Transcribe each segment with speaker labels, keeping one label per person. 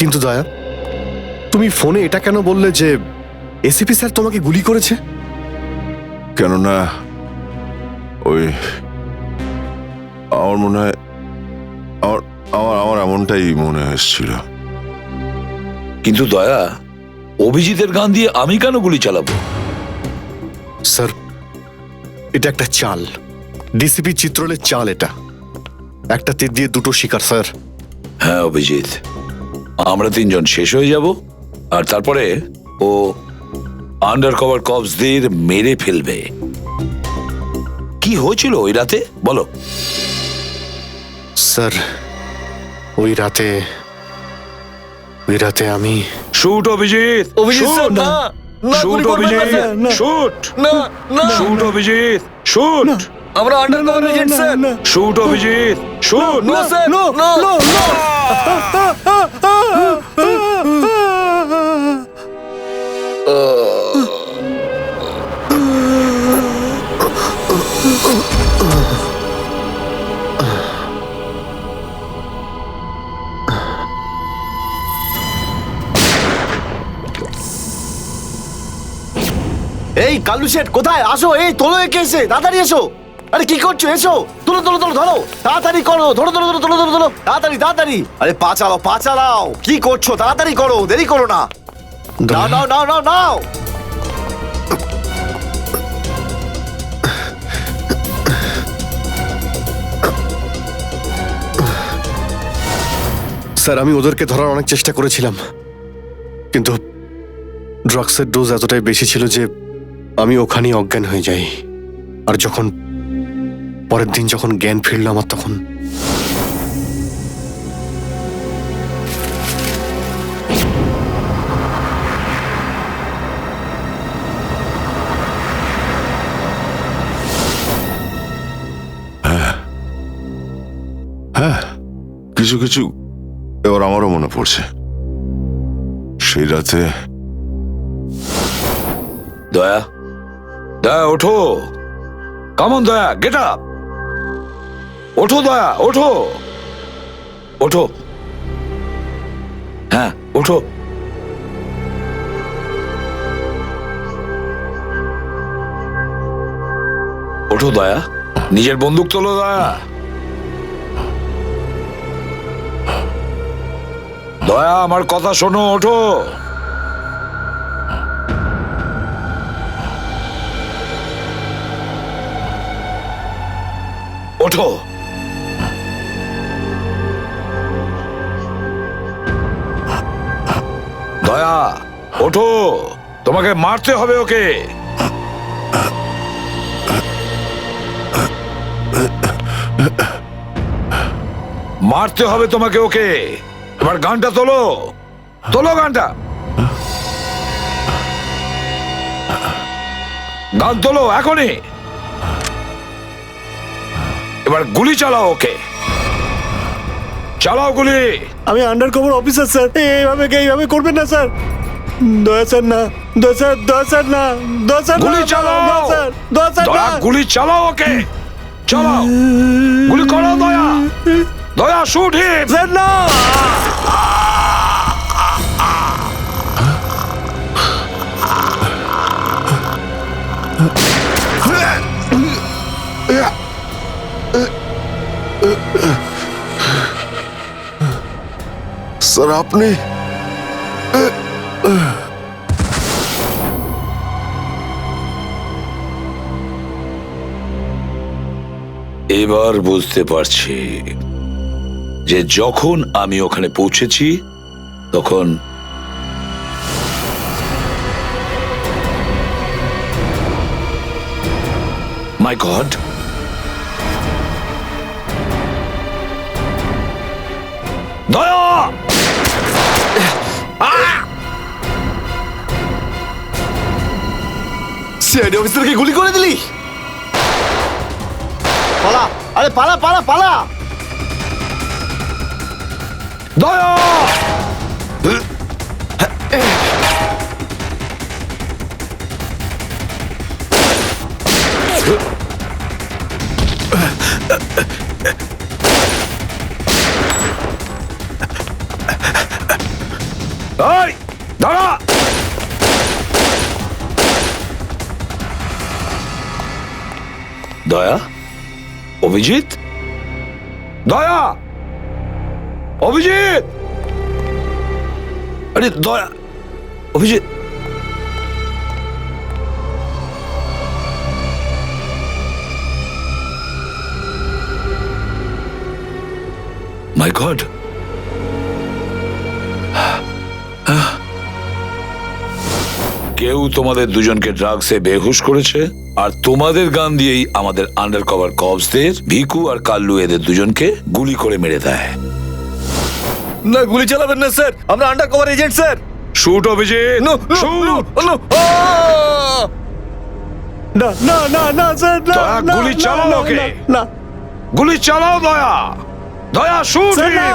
Speaker 1: কিন্তু দয়া, তুমি ফোনে এটা কেন বললে যে এসিপি স্যার তোমাকে গুলি করেছে?
Speaker 2: কেননা ওই আমার মনে হয় আমার এমনটাই মনে হয়েছিল।
Speaker 3: কিন্তু দয়া, অভিজিতের গান দিয়ে আমি কেন গুলি চালাবো?
Speaker 1: স্যার, এটা একটা চাল, ডিসিপি চিত্রলের চাল। এটা একটা তীর দিয়ে দুটো শিকার স্যার।
Speaker 3: হ্যাঁ অভিজিৎ, আমরা তিনজন শেষ হয়ে যাব, আর তারপরে ও আন্ডার কভার কপসদের মেরে ফেলবে। কি হয়েছিল ওই রাতে বলো?
Speaker 1: স্যার, ওই রাতে আমি
Speaker 3: শুট অভিজিৎ,
Speaker 4: অভিজিৎ স্যার, না না,
Speaker 3: শুট
Speaker 4: গুলি করবেন না
Speaker 3: অভিজিৎ,
Speaker 4: স্যার, না।
Speaker 3: শুট,
Speaker 4: না না,
Speaker 3: শুট অভিজিৎ, শুট,
Speaker 4: আমরা under cover agent sir.
Speaker 3: Shoot Abhijit, shoot.
Speaker 4: না স্যার, না না। এই কালু শেঠ কোথায়? আসো, এই তোলো একে, এসে তাড়াতাড়ি এসো। আরে কি করছো? এসো, তোলো তোলো তোলো, ধরো তাড়াতাড়ি করো, ধরো ধরো ধরো, তোলো ধরো ধরো, তাড়াতাড়ি তাড়াতাড়ি। আরে পা চালাও, পা চালাও, কি করছো? তাড়াতাড়ি করো, দেরি করো না। নাও নাও নাও নাও নাও।
Speaker 1: স্যার, আমি ওদেরকে ধরার অনেক চেষ্টা করেছিলাম, কিন্তু ড্রাগসের ডোজ এতটাই বেশি ছিল যে আমি ওখানেই অজ্ঞান হয়ে যাই। আর যখন পরের দিন যখন জ্ঞান ফিরল আমার, তখন
Speaker 2: হ্যাঁ, কিছু কিছু এবার আমারও মনে পড়ছে। সেই রাতে
Speaker 3: দয়া, দয়া ওঠো, কামন দয়া, গেট আপ, ওঠো দয়া, ওঠো, ওঠো, হ্যাঁ ওঠো। ওঠো দয়া, নিজের বন্দুক তোলো দয়া। দয়া, আমার কথা শোনো, ওঠো। ওঠো। দয়া ওঠো, তোমাকে মারতে হবে ওকে। মারতে হবে তোমাকে ওকে। এবার গানটা তোলো, তোলো গানটা, গান তোলো এখনই। এবার গুলি চালাও ওকে, চালাও গুলি।
Speaker 4: আমি আন্ডার কভার অফিসার স্যার, এইভাবে করবেন না স্যার। দয়া স্যার না, দয়া স্যার, দয়া স্যার না, দয়া স্যার,
Speaker 3: গুলি চালাও,
Speaker 4: দয়া স্যার, দয়া স্যার
Speaker 3: দয়া
Speaker 4: না।
Speaker 3: গুলি চালাও ওকে, চালাও গুলি করো দয়া, দয়া শুট হিম।
Speaker 4: স্যার না।
Speaker 2: স্যার, আপনি
Speaker 3: এবার বুঝতে পারছি যে যখন আমি ওখানে পৌঁছেছি তখন মাই গড, দয়া,
Speaker 4: সিআইডি অফিসারকে গুলি করে দিলি? পালা, আরে পালা পালা পালা।
Speaker 3: দয়া, এই দাঁড়া! দয়া, অভিজিৎ, দয়া, অভিজিৎ, আরে দয়া, অভিজিৎ। মাই গড, কেউ তোমাদের দুজনকে ড্রাগসে বেহুশ করেছে, আর তোমাদের গান দিয়েই আমাদের আন্ডার কভার কপসদের ভিকু আর কাল্লু এদের দুজনকে গুলি করে মেরে দেয়।
Speaker 4: না, গুলি চালাবেন না স্যার, আমরা under cover agent sir.
Speaker 3: Shoot Abhijit, shoot!
Speaker 4: না না না না স্যার, না,
Speaker 3: দয়া,
Speaker 4: না,
Speaker 3: গুলি
Speaker 4: না,
Speaker 3: চালাও
Speaker 4: না,
Speaker 3: ওকে।
Speaker 4: না,
Speaker 3: গুলি চালাও দয়া, দয়া শুট!
Speaker 4: স্যার, না।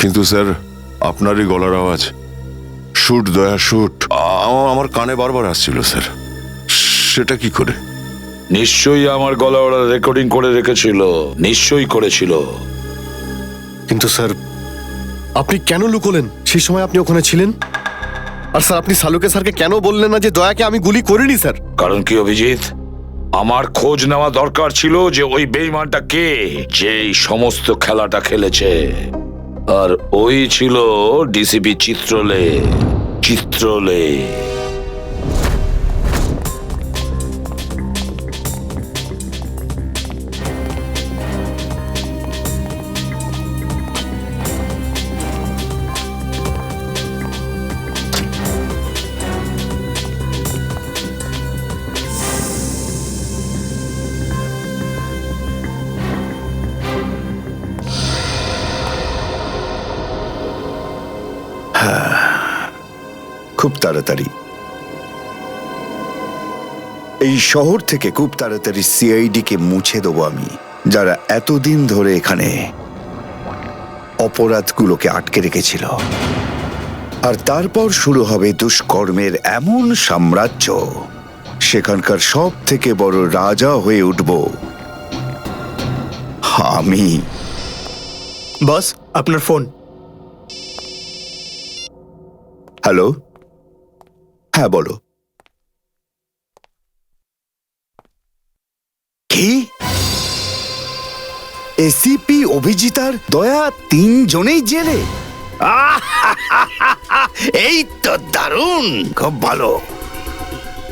Speaker 2: কিন্তু স্যার, আপনারই গলার আওয়াজ, শুট দয়া শুট, আমার কানে বারবার আসছিল স্যার। সেটা কি করে?
Speaker 3: নিশ্চয়ই আমার গলা ওরা রেকর্ডিং করে রেখেছিল, নিশ্চয়ই করেছিল।
Speaker 1: কিন্তু স্যার, আপনি কেন লুকোলেন? সেই সময় আপনি ওখানে ছিলেন। আর স্যার, আপনি সালুকে স্যারকে কেন বললেন না যে দয়াকে আমি গুলি করিনি স্যার?
Speaker 3: কারণ কি অভিজিৎ, আমার খোঁজ নেওয়া দরকার ছিল যে ওই বেঈমানটা কে, যে এই সমস্ত খেলাটা খেলেছে। আর ওই ছিল ডিসিপি চিত্রলে। চিত্রলে
Speaker 5: খুব তাড়াতাড়ি এই শহর থেকে খুব তাড়াতাড়ি সিআইডি কে মুছে দেবো আমি, যারা এতদিন ধরে এখানে অপরাধগুলোকে আটকে রেখেছিল। আর তারপর শুরু হবে দুষ্কর্মের এমন সাম্রাজ্য, সেখানকার সব থেকে বড় রাজা হয়ে উঠব আমি।
Speaker 6: বস, আপনার ফোন।
Speaker 5: হ্যালো, হ্যাঁ বলো। কি? এসিপি অভিজিৎ আর দয়া তিনজনেই জেলে? এই তো দারুণ, খুব ভালো।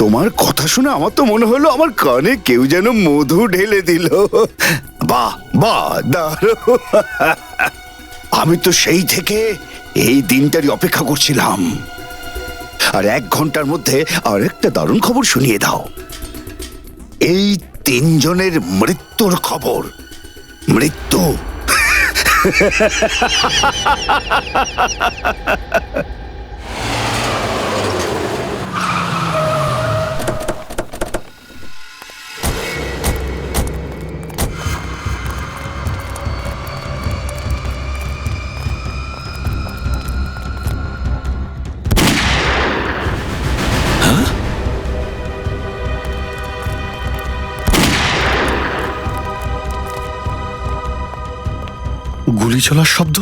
Speaker 5: তোমার কথা শুনে আমার তো মনে হলো আমার কানে কেউ যেন মধু ঢেলে দিল। বাহ বাহ, দারুণ। আমি তো সেই থেকে এই দিনটারই অপেক্ষা করছিলাম। আর 1 ঘন্টার মধ্যে আরেকটা দারুণ খবর শুনিয়ে দাও। এই তিনজনের মৃত্যুর খবর। মৃত্যু।
Speaker 1: গুলি চলার শব্দ।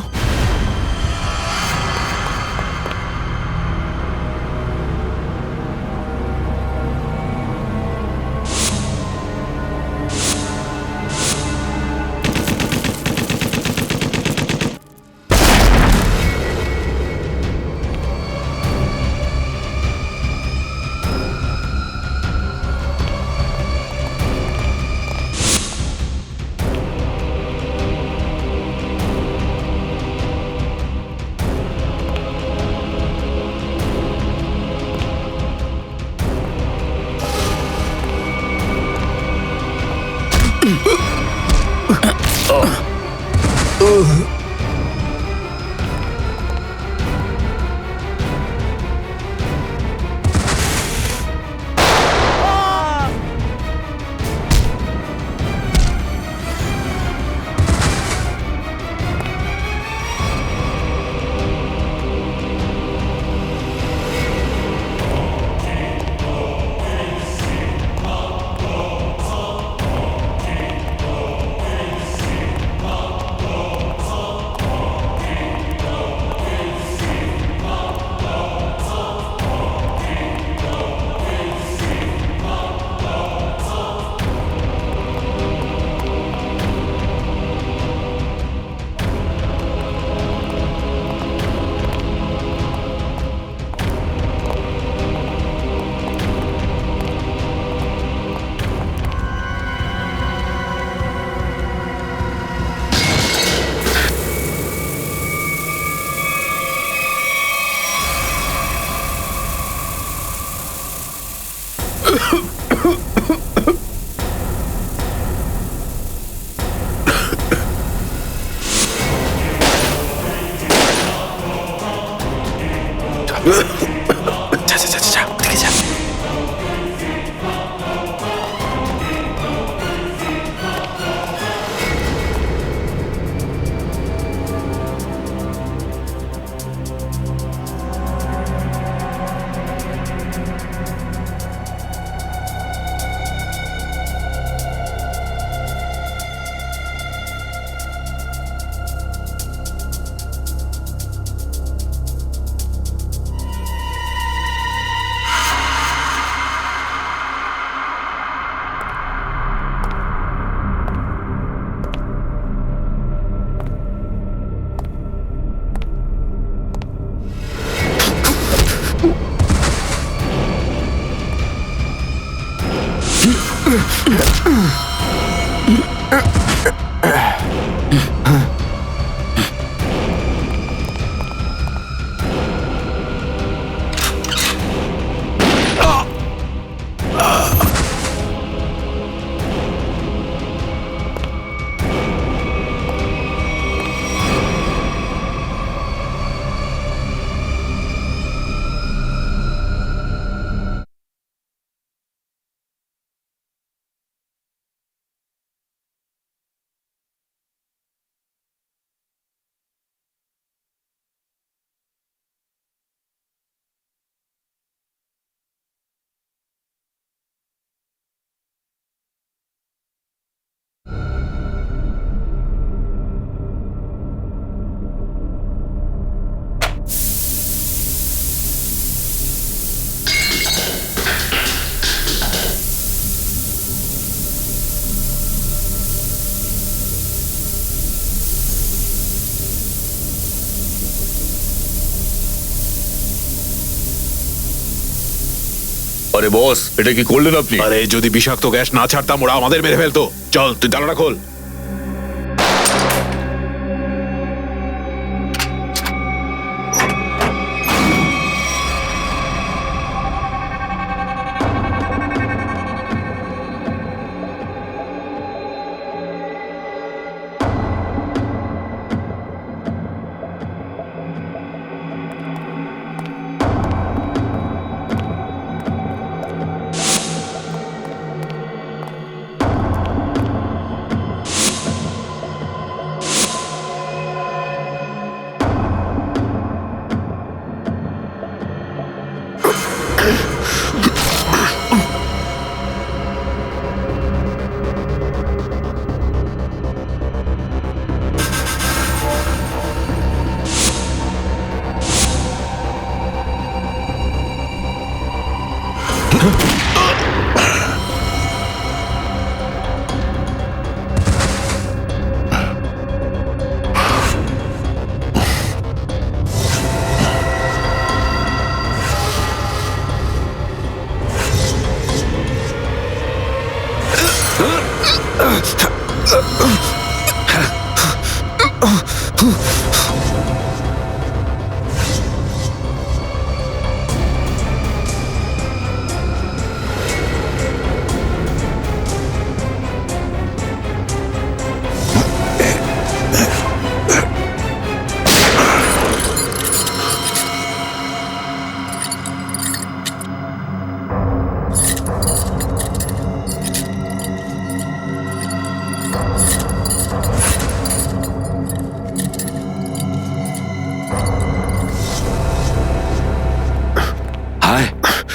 Speaker 7: আরে বস, এটা কি করলেন আপনি?
Speaker 8: আরে যদি বিষাক্ত গ্যাস না ছাড়তাম ওরা আমাদের মেরে ফেলতো। চল তুই জানালা খোল।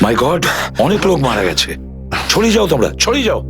Speaker 3: মাই গড, অনেক লোক মারা গেছে। ছড়িয়ে যাও তোমরা, ছড়িয়ে যাও।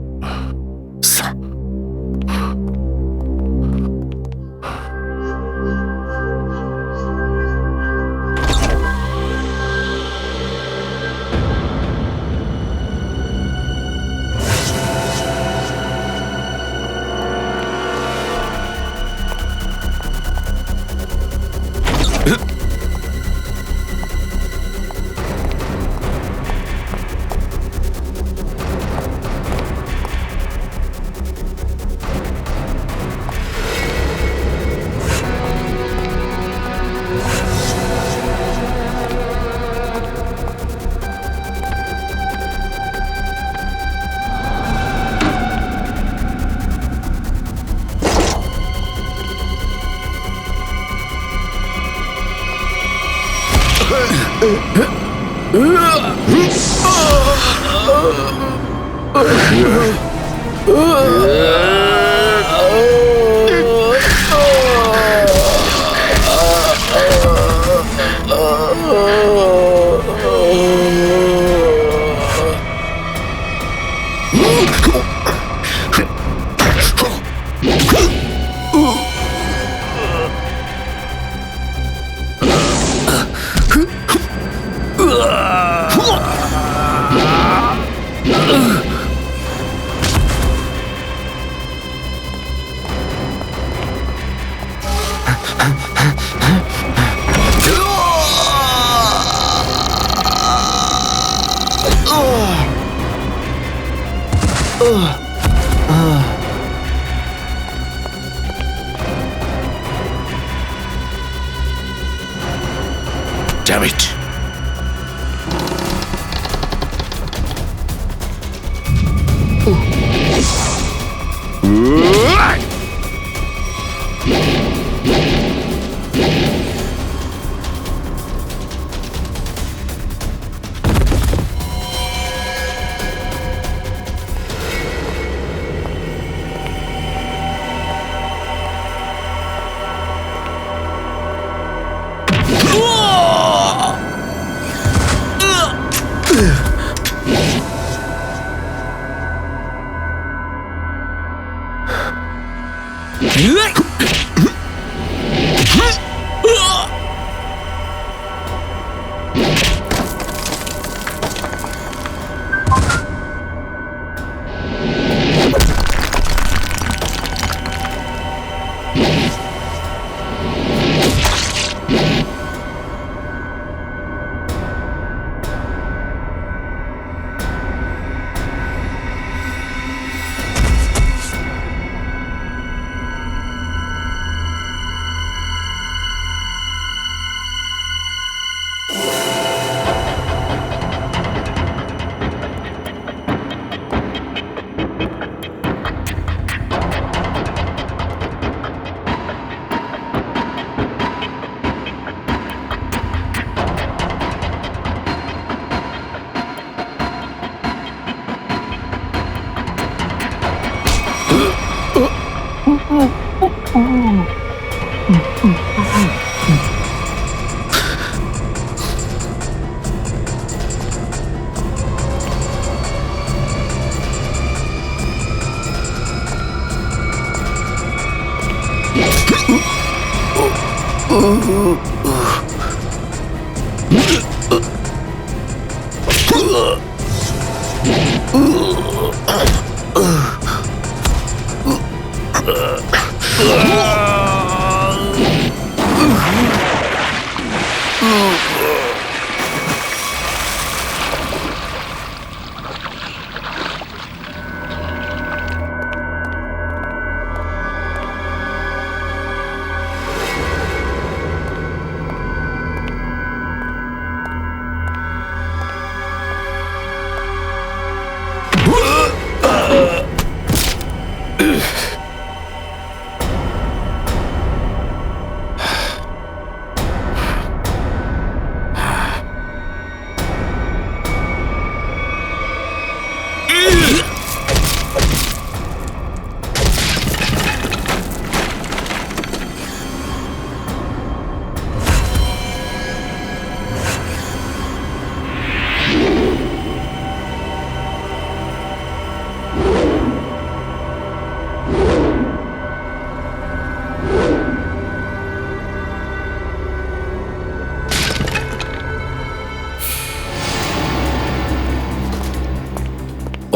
Speaker 3: Damn it.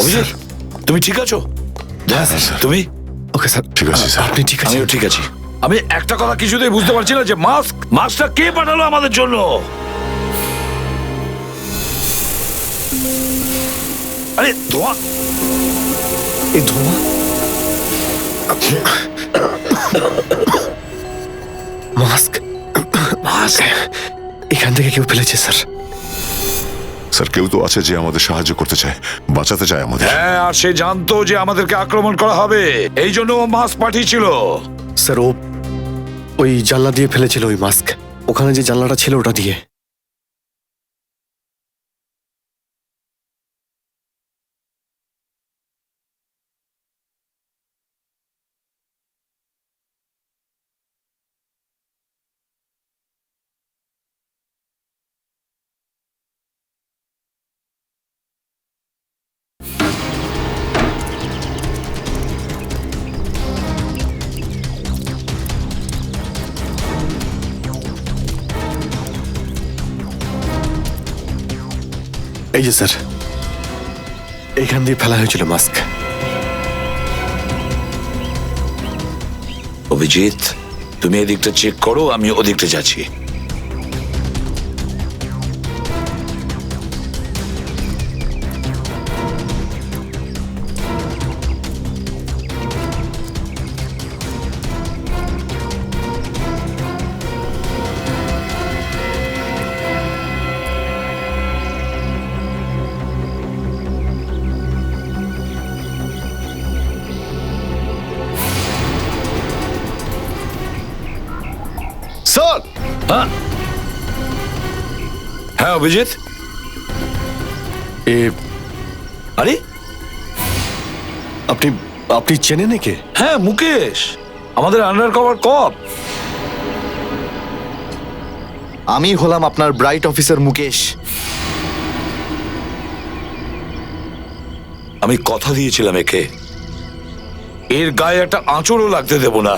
Speaker 3: অভিজিৎ, তুমি ঠিক আছো?
Speaker 2: হ্যাঁ স্যার।
Speaker 3: তুমি?
Speaker 1: ওকে স্যার,
Speaker 2: ঠিক আছে, স্যার।
Speaker 1: আপনি ঠিক আছেন?
Speaker 3: আমিও ঠিক আছি। আমি একটা কথা কিছুতেই বুঝতে পারছি না যে মাস্কটা কে পাঠালো আমাদের জন্য? আরে ধোঁয়া,
Speaker 1: এই ধোঁয়া, মাস্ক
Speaker 3: মাস্ক
Speaker 1: এখান থেকে কেউ ফেলেছে স্যার।
Speaker 2: স্যার, কেউ তো আছে যে আমাদের সাহায্য করতে চায়, বাঁচাতে চায় আমাদের।
Speaker 3: হ্যাঁ, আর সে জানতো যে আমাদেরকে আক্রমণ করা হবে, এই জন্য ও মাস্ক পাঠিয়েছিল।
Speaker 1: স্যার, ও ওই জানলা দিয়ে ফেলেছিল ওই মাস্ক, ওখানে যে জানলাটা ছিল ওটা দিয়ে। এই যে স্যার, এইখান দিয়ে ফেলা হয়েছিল মাস্ক।
Speaker 3: অভিজিৎ, তুমি এদিকটা চেক করো, আমি ওদিকটা যাচ্ছি।
Speaker 4: স্যার,
Speaker 3: হ্যাঁ অভিজিৎ,
Speaker 1: এ
Speaker 3: আরে
Speaker 1: আপনি আপনি চেনেন একে?
Speaker 3: হ্যাঁ মুকেশ, আমাদের আন্ডার কভার কপ।
Speaker 4: আমি হলাম আপনার ব্রাইট অফিসার মুকেশ।
Speaker 3: আমি কথা দিয়েছিলাম একে, এর গায়ে একটা আঁচড়ও লাগতে দেব না।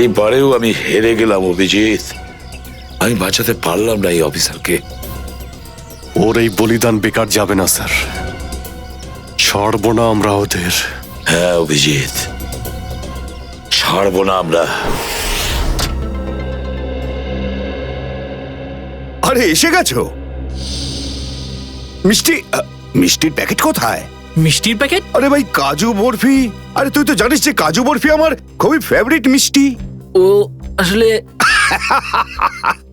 Speaker 3: এবারেও আমি হেরে গেলাম অভিজিৎ, আমি বাঁচাতে পারলাম না এই অফিসারকে।
Speaker 1: ওর এই বলিদান বেকার যাবে না স্যার, ছাড়বো না আমরা ওদের।
Speaker 3: হ্যাঁ অভিজিৎ, ছাড়বো না আমরা।
Speaker 5: আরে এসে গেছো? মিষ্টি মিষ্টির প্যাকেট কোথায়?
Speaker 6: মিষ্টির প্যাকেট?
Speaker 5: আরে ভাই, কাজু বরফি। আরে তুই তো জানিস যে কাজু বরফি আমার খুবই ফেভারিট মিষ্টি।
Speaker 6: ও আসলে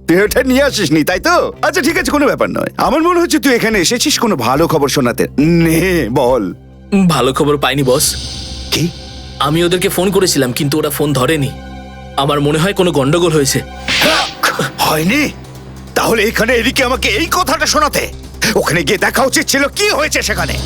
Speaker 5: তুই ওটা নিয়ে আসিসনি তাই তো? আচ্ছা ঠিক আছে, কোনো ব্যাপার নয়। আমার মনে হচ্ছে তুই এখানে এসেছিস কোনো ভালো খবর শোনাতে। নে বল।
Speaker 6: ভালো খবর পাইনি বস।
Speaker 5: কি?
Speaker 6: আমি ওদেরকে ফোন করেছিলাম কিন্তু ওরা ফোন ধরেনি। আমার মনে হয় কোনো গন্ডগোল হয়েছে।
Speaker 5: হয়নি? তাহলে এখানে এদিকে আমাকে এই কথাটা শোনাতে? ওখানে গিয়ে দেখা উচিত ছিল কি হয়েছে সেখানে।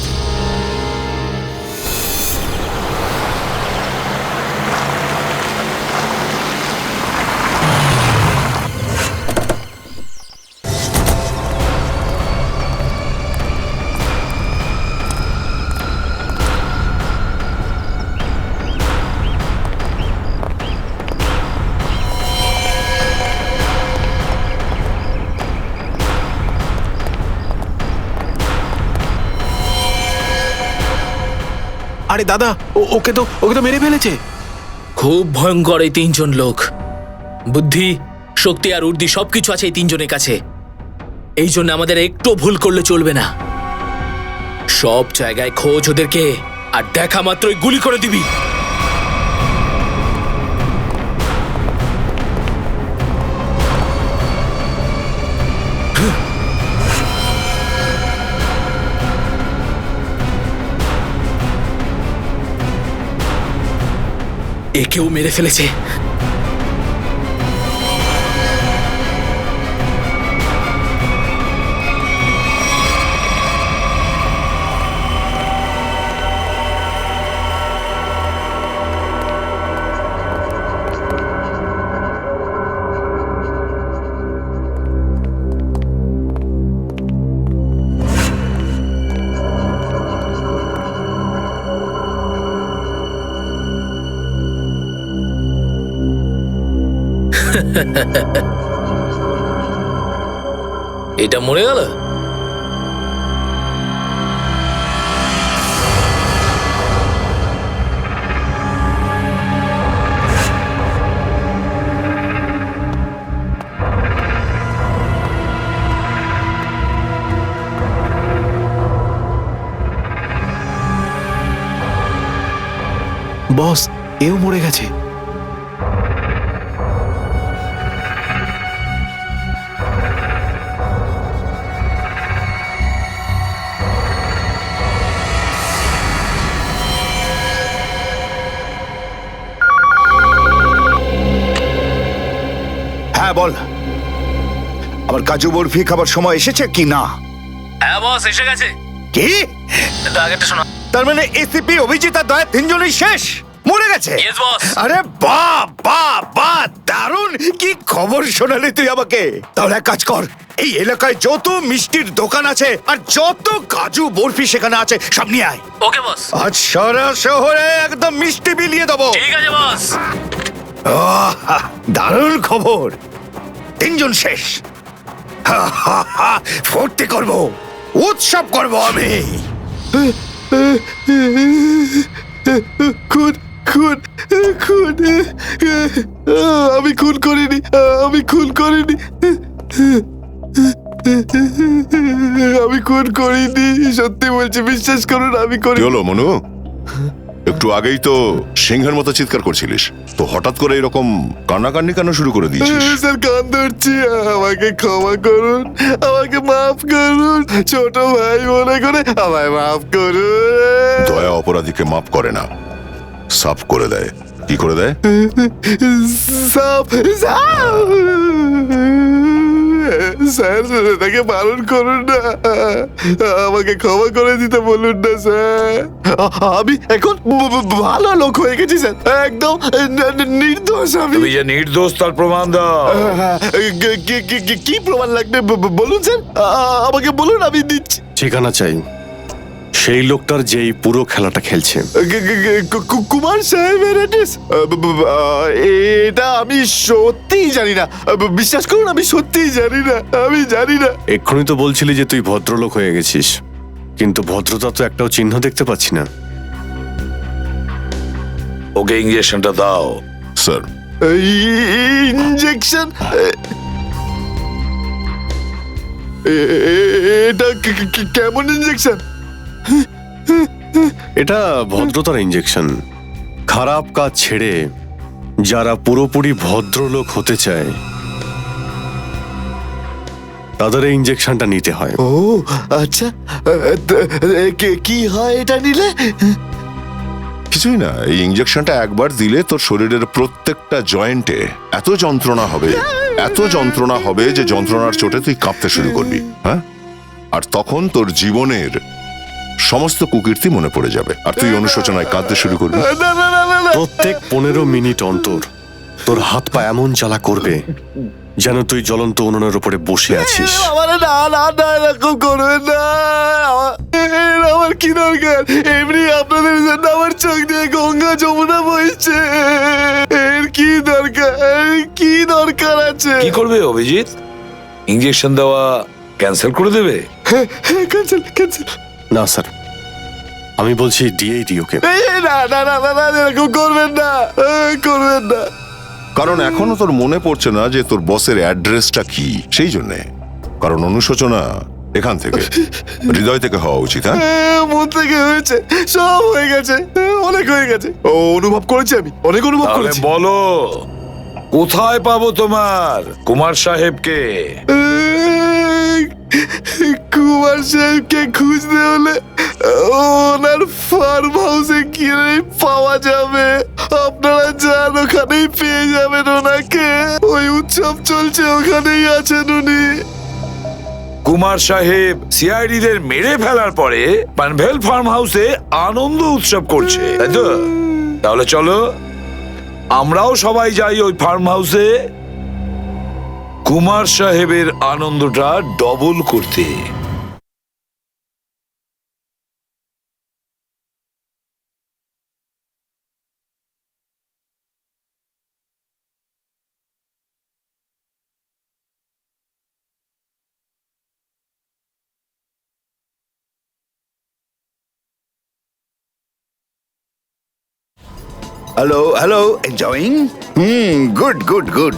Speaker 8: আরে দাদা, ওকে তো মেরে ফেলেছে।
Speaker 6: খুব ভয়ঙ্কর এই তিনজন লোক। বুদ্ধি, শক্তি আর উর্দি সবকিছু আছে এই তিনজনের কাছে। এই জন্য আমাদের একটু ভুল করলে চলবে না। সব জায়গায় খোঁজ ওদেরকে, আর দেখা মাত্রই গুলি করে দিবি। একেও মেরে ফেলেছে। এটা মরে গেল।
Speaker 8: বস, এও মরে গেছে।
Speaker 5: হ্যাঁ বল, আমার কাজু বরফি খাবার সময় এসেছে কি না?
Speaker 6: হ্যাঁ বস, এসে গেছে।
Speaker 5: কি?
Speaker 6: আগেরটা শোনা।
Speaker 5: তার মানে এসিপি, অভিজিৎ আর দয়া তিনজনই শেষ, মরে গেছে?
Speaker 6: Yes, boss.
Speaker 5: আরে বাহ বাহ বাহ, দারুণ! কি খবর শোনালি তুই আমাকে। তাহলে এক কাজ কর, এই এলাকায় যত মিষ্টির দোকান আছে আর যত কাজু বরফি সেখানে আছে সব নিয়ে আয়।
Speaker 6: ওকে বস।
Speaker 5: আজ সারা শহরে একদম মিষ্টি বিলিয়ে দেবো।
Speaker 6: ঠিক আছে বস।
Speaker 5: দারুণ খবর, তিনজন শেষ। ফুর্তি করব, উৎসব করব আমি।
Speaker 1: খুন খুন খুন আমি খুন করিনি, আমি খুন করিনি, আমি খুন করিনি, সত্যি বলছি, বিশ্বাস করুন আমি
Speaker 2: কি
Speaker 1: করি।
Speaker 2: হলো মনু? একটু আগেই তো সিংহের মতো চিৎকার করছিলিস, তো হঠাৎ করে এরকম কান্নাকান্নি কেন শুরু করে দিয়েছিস?
Speaker 1: স্যার কান ধরছি, আমাকে ক্ষমা করুন, আমাকে মাফ করুন, ছোট ভাই মনে করে আমায় মাফ করুন।
Speaker 2: দয়া অপরাধীকে মাপ করে না, সাফ করে দেয়। কি করে দেয়?
Speaker 1: সাপ সাপ স্যার, তাকে বারণ করুন না, আমাকে ক্ষমা করে দিতে বলুন না স্যার। আমি এখন ভালো লোক হয়ে গেছি স্যার, একদম নির্দোষ আমি।
Speaker 3: তুমি যে নির্দোষ তার প্রমাণ দাও।
Speaker 1: কি প্রমাণ লাগবে বলুন স্যার, আমাকে বলুন, আমি দিচ্ছি। ঠিকানা চাই সেই লোকটার যেই পুরো খেলাটা খেলছে। কুমার সাহেবের অ্যাড্রেস? এটা আমি সত্যিই জানি না, বিশ্বাস করুন, আমি সত্যিই জানি না, আমি জানি না। এক্ষুনি তো বলছিলি যে তুই ভদ্রলোক হয়ে গেছিস, কিন্তু ভদ্রতা তো একটাও চিহ্ন দেখতে পাচ্ছি না।
Speaker 3: ওকে ইঞ্জেকশনটা দাও।
Speaker 2: Sir,
Speaker 1: injection? এটা কেমন ইঞ্জেকশন? এটা ভদ্রতার ইঞ্জেকশন। খারাপ কাজ ছেড়ে যারা পুরোপুরি ভদ্রলোক হতে চায় তাদের এই ইঞ্জেকশনটা নিতে হয়। ও আচ্ছা, কি হয় এটা নিলে?
Speaker 2: কিছুই না, এই ইঞ্জেকশনটা একবার দিলে তোর শরীরের প্রত্যেকটা জয়েন্টে এত যন্ত্রণা হবে, এত যন্ত্রণা হবে যে যন্ত্রণার চোটে তুই কাঁপতে শুরু করবি। হ্যাঁ, আর তখন তোর জীবনের সমস্ত কুকীর্তি মনে পড়ে যাবে, আর তুই অনুশোচনায় কাঁদতে শুরু করবি।
Speaker 1: প্রত্যেক 15 মিনিট অন্তর তোর হাত পা এমন জ্বালা করবে যেন তুই জ্বলন্ত উনুনের উপরে বসে আছিস। এরকম করবেন না, আমার কি দরকার? এমনি আপনাদের জন্য আমার চোখ দিয়ে গঙ্গা যমুনা বইছে, এর কি দরকার? কি দরকার আছে?
Speaker 3: কি করবে অভিজিৎ? ইঞ্জেকশন দেওয়া ক্যান্সেল করে দেবে?
Speaker 1: Cancel cancel? না স্যার, আমি বলছি দিয়েই দিই ওকে। না না না না, এরকম করবেন না, করবেন না।
Speaker 2: কারণ এখনো তোর মনে পড়ছে না যে তোর বসের অ্যাড্রেসটা কি, সেই জন্যে। কারণ অনুশোচনা এখান থেকে, হৃদয় থেকে হওয়া উচিত। হ্যাঁ,
Speaker 1: মন থেকে হয়েছে, সব হয়ে গেছে, অনেক হয়ে গেছে, অনুভব করেছি আমি, অনেক অনুভব
Speaker 3: তাহলে
Speaker 1: করেছি।
Speaker 3: বলো, কোথায় পাবো তোমার কুমার সাহেবকে?
Speaker 1: কুমার সাহেবকে খুঁজতে হলে ওনার ফার্ম হাউসে গিয়ে পাওয়া যাবে। আপনারা যান, ওখানেই পেয়ে যাবেন ওনাকে। ওই উৎসব চলছে, ওখানেই আছেন উনি।
Speaker 3: কুমার সাহেব সিআইডিদের মেরে ফেলার পরে পানভেল ফার্ম হাউসে আনন্দ উৎসব করছে, তাই তো? তাহলে চলো আমরাও সবাই যাই ওই ফার্ম হাউসে কুমার সাহেবের আনন্দটা ডবল করতে।
Speaker 5: Hello hello, enjoying? Good good good.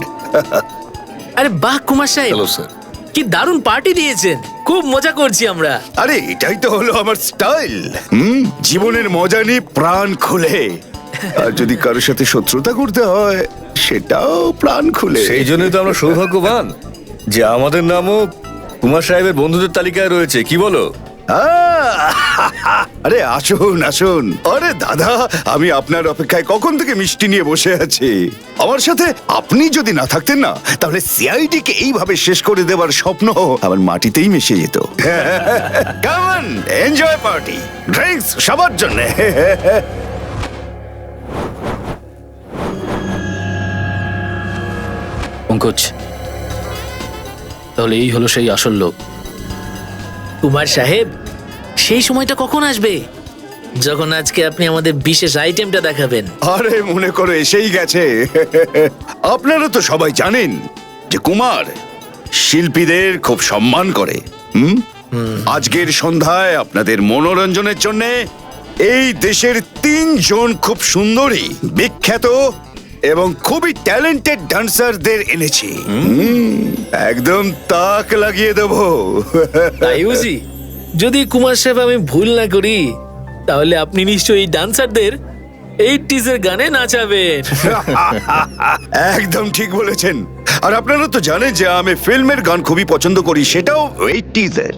Speaker 6: আরে বাহ কুমার সাহেব, কি দারুণ পার্টি দিয়েছেন, খুব মজা করছি আমরা।
Speaker 5: আরে এটাই তো হলো আমার স্টাইল। জীবনের মজা নিয়ে প্রাণ খুলে, আর যদি কারোর সাথে শত্রুতা করতে হয় সেটাও প্রাণ খুলে।
Speaker 7: সেই জন্যই তো আমরা সৌভাগ্যবান যে আমাদের নামও কুমার সাহেবের বন্ধুদের তালিকায় রয়েছে, কি বলো?
Speaker 5: আরে আসুন আসুন। আরে দাদা, আমি আপনার অপেক্ষায় কখন থেকে মিষ্টি নিয়ে বসে আছি। আমার সাথে আপনি যদি না থাকতেন না, তাহলে সিআইডি কে এইভাবে শেষ করে দেওয়ার স্বপ্ন আমার মাটিতেই মিশে যেত। কেমন এনজয় পার্টি, ড্রিঙ্কস সবার জন্য।
Speaker 6: পঙ্কজ, তাহলে এই হলো সেই আসল লোক। কুমার সাহেব, সেই সময়টা কখন আসবে যখন আজকে আপনি আমাদের বিশেষ আইটেমটা দেখাবেন?
Speaker 5: আরে মনে করো এসেই গেছে। আপনারা তো সবাই জানেন যে কুমার শিল্পীদের খুব সম্মান করে। আজকের সন্ধ্যায় আপনাদের মনোরঞ্জনের জন্য এই দেশের 3 জন খুব সুন্দরী, বিখ্যাত এবং খুবই ট্যালেন্টেড ডান্সারদের এনেছি। একদম তাক লাগিয়ে দেবো।
Speaker 6: তাই বুঝি? যদি কুমার সাহেব আমি ভুল না করি, তাহলে আপনি নিশ্চয়ই এই ডান্সারদের 80s এর গানে নাচাবেন।
Speaker 5: একদম ঠিক বলেছেন। আর আপনারা তো জানেন যে আমি ফিল্মের গান খুবই পছন্দ করি, সেটাও 80s এর।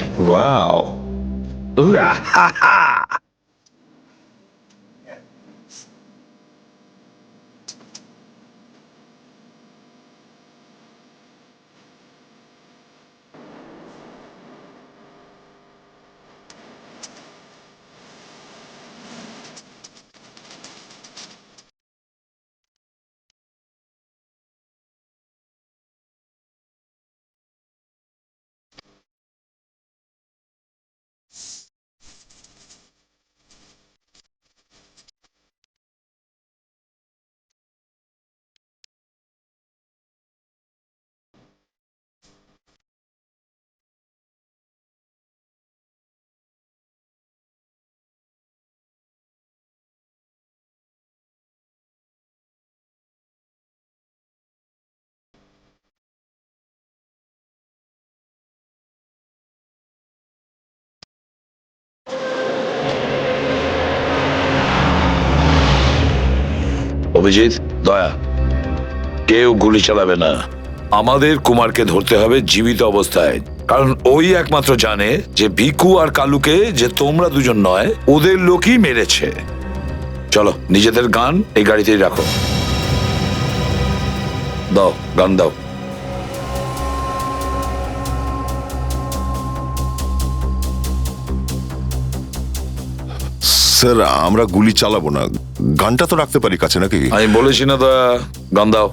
Speaker 3: অভিজিৎ, দয়া, কেউ গুলি চালাবে না। আমাদের কুমারকে ধরতে হবে জীবিত অবস্থায়, কারণ ওই একমাত্র জানে যে ভিকু আর কালুকে যে তোমরা দুজন নয়, ওদের লোকই মেরেছে। চলো, নিজেদের গান এই গাড়িতেই রাখো। দাও, গান দাও।
Speaker 2: স্যার, আমরা গুলি চালাবো না, গানটা তো রাখতে পারি কাছে নাকি?
Speaker 3: আমি বলেছি না দয়া, গান দাও।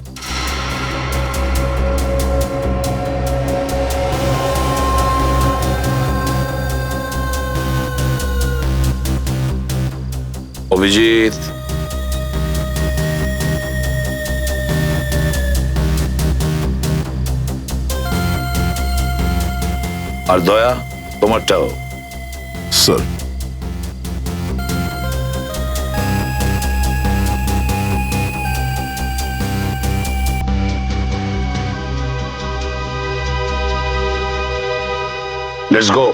Speaker 3: অভিজিৎ, আর দয়া, তোমারটাও।
Speaker 2: Sir,
Speaker 3: let's go.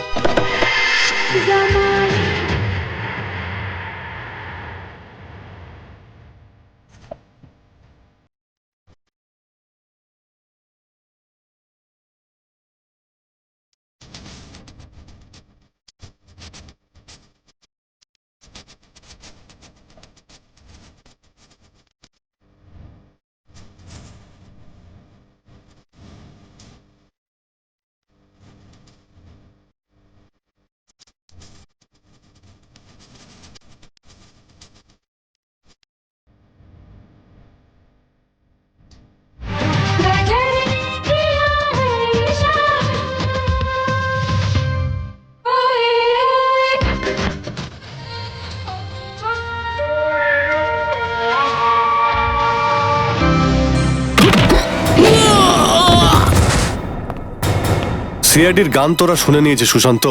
Speaker 1: সিআইডির গান তোরা শুনে নিয়েছে সুশান্ত,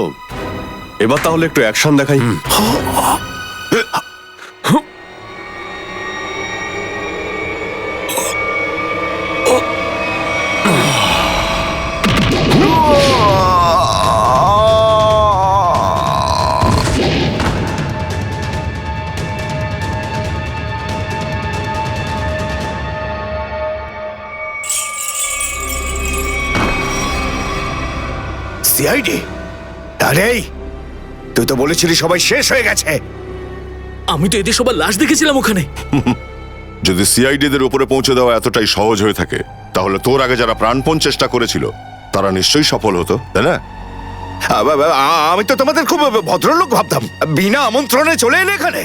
Speaker 1: এবার তাহলে একটু অ্যাকশন দেখাই।
Speaker 5: সিআইডি? আরে তুই তো বলেছিলি সবাই শেষ হয়ে গেছে।
Speaker 6: আমি তো এদের সবার লাশ দেখেছিলাম ওখানে।
Speaker 2: যদি সিআইডিদের উপরে পৌঁছে দেওয়া এতটাই সহজ হয়ে থাকে, তাহলে তোর আগে যারা প্রাণপণ চেষ্টা করেছিল তারা নিশ্চয়ই সফল হতো, তাই না?
Speaker 5: আমি তো তোমাদের খুব ভদ্রলোক ভাবতাম, বিনা আমন্ত্রণে চলে এলে এখানে।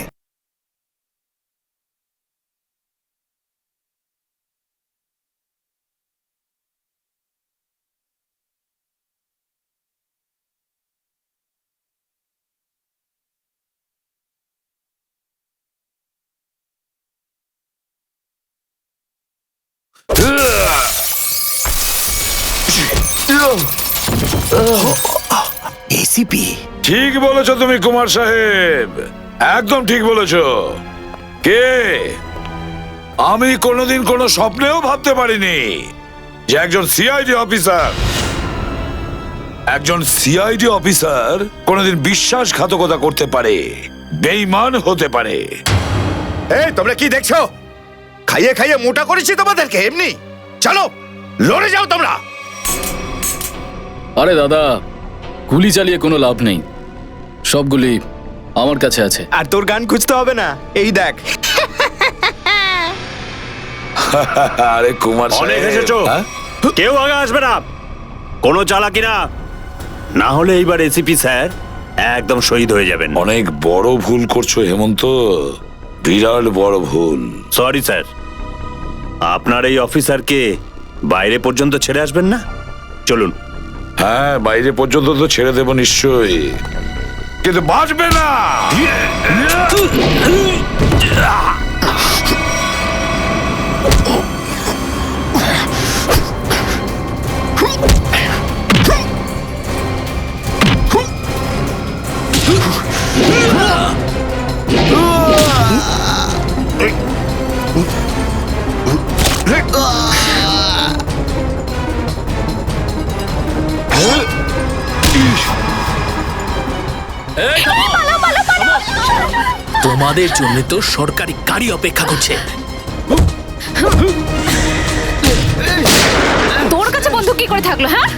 Speaker 5: এসিপি
Speaker 3: ঠিক বলেছো তুমি কুমার সাহেব, একদম ঠিক বলেছো। কে? আমি কোনোদিন কোনো স্বপ্নেও ভাবতে পারিনি যে একজন সিআইডি অফিসার কোনোদিন বিশ্বাসঘাতকতা করতে পারে, বেঈমান হতে পারে।
Speaker 5: এই তোমরা কি দেখছো? খাইয়ে খাইয়ে মোটা করেছি তোমাদেরকে এমনি। চলো লড়ে যাও তোমরা।
Speaker 9: আরে দাদা, গুলি চালিয়ে কোনো লাভ নেই, সবগুলি আমার কাছে আছে।
Speaker 4: আর তোর গান খুঁজতে হবে না, এই দেখ।
Speaker 3: আরে কুমার সাহেব,
Speaker 10: অনেক এসেছো।
Speaker 3: হ্যাঁ?
Speaker 10: কেউ আগে আসবে না, কোনো চালাকি না, না হলে এইবার এসিপি স্যার একদম শহীদ হয়ে যাবেন।
Speaker 3: অনেক বড় ভুল করছো হেমন্ত, বিরাট বড় ভুল।
Speaker 10: সরি স্যার, আপনার এই অফিসারকে বাইরে পর্যন্ত ছেড়ে আসবেন না? চলুন।
Speaker 3: হ্যাঁ, বাইরে পর্যন্ত তো ছেড়ে দেবো নিশ্চয়ই, কিন্তু বাঁচবে না।
Speaker 6: তোমাদের জন্য তো সরকারি গাড়ি অপেক্ষা করছে।
Speaker 11: তোর কাছে বন্দুক কি করে থাকলো? হ্যাঁ,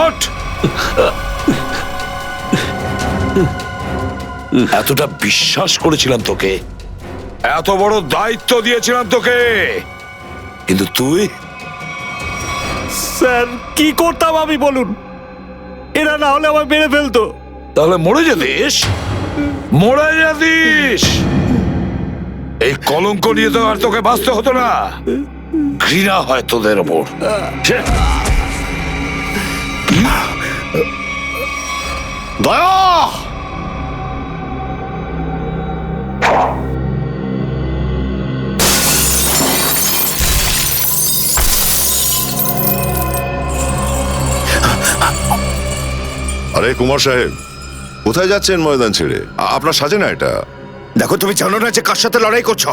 Speaker 3: ওঠ! এতটা বিশ্বাস করেছিলাম তোকে, এত বড় দায়িত্ব দিয়েছিলাম তোকে, কিন্তু তুই।
Speaker 10: স্যার কি করতাম আমি বলুন? এরা না হলে আমার মেরে ফেলতো।
Speaker 3: তাহলে মরে যেতিস, মরে যেতিস। এই কলঙ্ক নিয়ে তো আর তোকে বাঁচতে হতো না। ঘৃণা হয় তোদের ওপর।
Speaker 1: দয়া!
Speaker 2: আরে কুমার সাহেব, কোথায় যাচ্ছেন ময়দান ছেড়ে? আপনার সাজে না এটা।
Speaker 5: দেখো তুমি জানো না যে কার সাথে লড়াই করছো?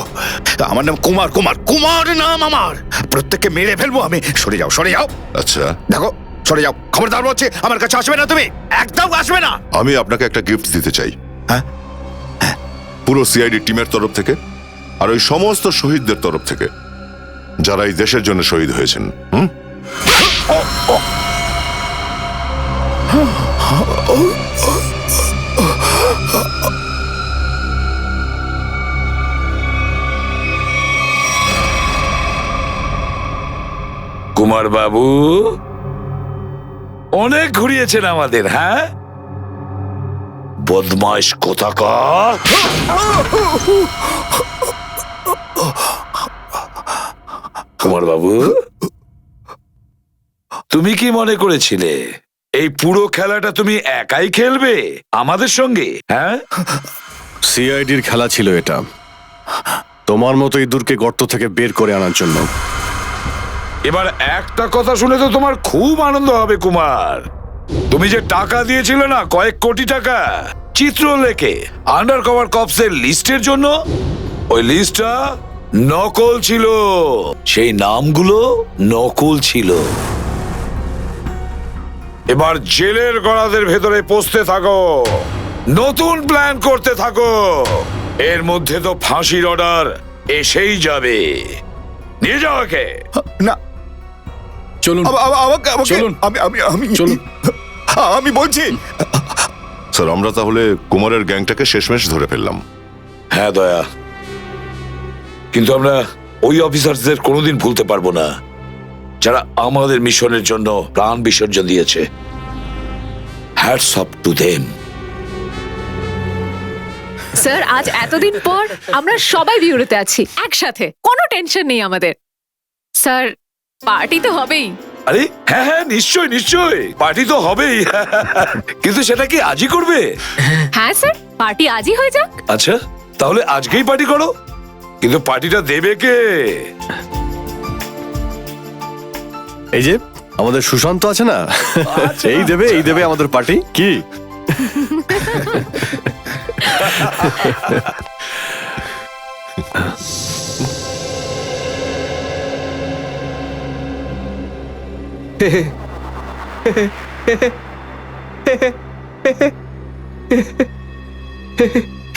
Speaker 5: আমার নাম কুমার, কুমার কুমার নাম আমার। প্রত্যেককে মেরে ফেলবো আমি। সরে যাও, সরে যাও।
Speaker 2: আচ্ছা,
Speaker 5: দেখো সরে যাও, খবরদার বলছি আমার কাছে আসবে না তুমি, একদম আসবে না।
Speaker 2: আমি আপনাকে একটা গিফট দিতে চাই।
Speaker 5: হ্যাঁ?
Speaker 2: পুরো সিআইডি টিমের তরফ থেকে আর ওই সমস্ত শহীদদের তরফ থেকে যারা এই দেশের জন্য শহীদ হয়েছেন।
Speaker 3: কুমার বাবু অনেক ঘুরিয়েছেন আমাদের, হ্যাঁ? বদমাইশ কোথাকার। কুমার বাবু, তুমি কি মনে করেছিলে এই পুরো খেলাটা তুমি একাই খেলবে আমাদের সঙ্গে? হ্যাঁ,
Speaker 1: সিআইডির খেলা ছিল এটা, তোমার মতো ইঁদুরকে গর্ত থেকে বের করে আনার জন্য।
Speaker 3: এবার একটা কথা শুনে তো তোমার খুব আনন্দ হবে কুমার। তুমি যে টাকা দিয়েছিলে না, কয়েক কোটি টাকা চিত্রলেখে আন্ডার কভার কপসের লিস্টের জন্য, ওই লিস্টটা নকল ছিল, সেই নামগুলো নকল ছিল। এবার জেলের গড়াদের ভেতরে পৌঁছতে থাকো, নতুন প্ল্যান করতে থাকো। এর মধ্যে তো ফাঁসির অর্ডার এসেই যাবে। নিয়ে যাও একে।
Speaker 5: না,
Speaker 9: চলুন চলুন। চলুন।
Speaker 5: আমি বলছি
Speaker 2: স্যার, আমরা তাহলে কুমারের গ্যাংটাকে শেষমেশ ধরে ফেললাম।
Speaker 3: হ্যাঁ দয়া, কিন্তু আমরা ওই অফিসারদের কোনোদিন ভুলতে পারবো না যারা আমাদের মিশনের জন্য প্রাণ বিসর্জন দিয়েছে। Hats off to them.
Speaker 11: Sir, আজ এতদিন পর আমরা সবাই বিউরোতে আছি একসাথে, কোনো টেনশন নেই আমাদের। স্যার, পার্টি তো হবেই।
Speaker 3: আরে হ্যাঁ হ্যাঁ, নিশ্চয় নিশ্চয়, পার্টি তো হবেই। কিন্তু সেটা কি আজই করবে?
Speaker 11: হ্যাঁ স্যার, পার্টি আজই হয়ে যাক।
Speaker 3: আচ্ছা, তাহলে আজকেই পার্টি করো, কিন্তু পার্টিটা দেবে কে?
Speaker 1: এই যে আমাদের সুশান্ত আছে না, এই দেবে আমাদের পার্টি। কি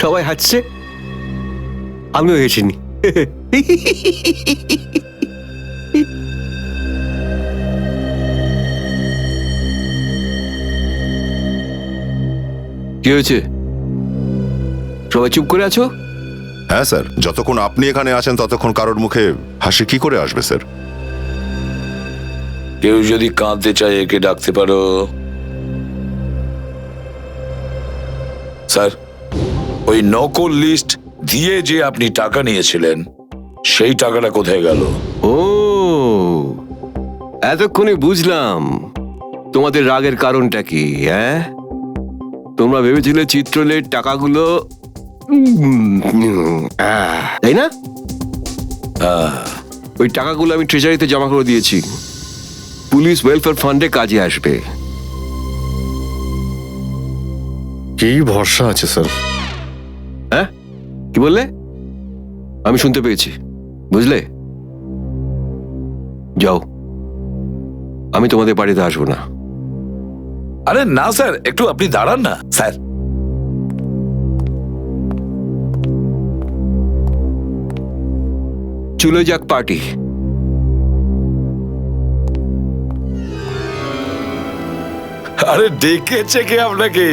Speaker 7: সবাই হাসছে, আমিও হেসিনি। কি হয়েছে? সবাই চুপ করে আছো?
Speaker 2: হ্যাঁ স্যার, যতক্ষণ আপনি এখানে আছেন ততক্ষণ কারোর মুখে হাসি কি করে আসবে স্যার?
Speaker 3: কেউ যদি কাঁদতে চায় একে ডাকতে পারো। স্যার, ওই নকল লিস্ট দিয়ে যে আপনি টাকা নিয়েছিলেন, সেই টাকাটা কোথায় গেল?
Speaker 7: ও, এতক্ষণে বুঝলাম তোমাদের রাগের কারণটা কি। হ্যাঁ, তোমরা ভেবেছিলে চিত্রলের টাকাগুলো তাই না? ওই টাকাগুলো আমি ট্রেজারিতে জমা করে দিয়েছি, পুলিশ ওয়েলফেয়ার ফান্ডে কাজে আসবে।
Speaker 1: কি ভরসা আছে স্যার?
Speaker 7: হ্যাঁ, কি বললে? আমি শুনতে পেয়েছি, বুঝলে? যাও, আমি তোমাদের বাড়িতে আসবো না।
Speaker 3: আরে না স্যার, একটু আপনি দাঁড়ান না স্যার।
Speaker 7: চলে যাক পার্টি।
Speaker 3: আরে ডেকেছে কে আপনাকে?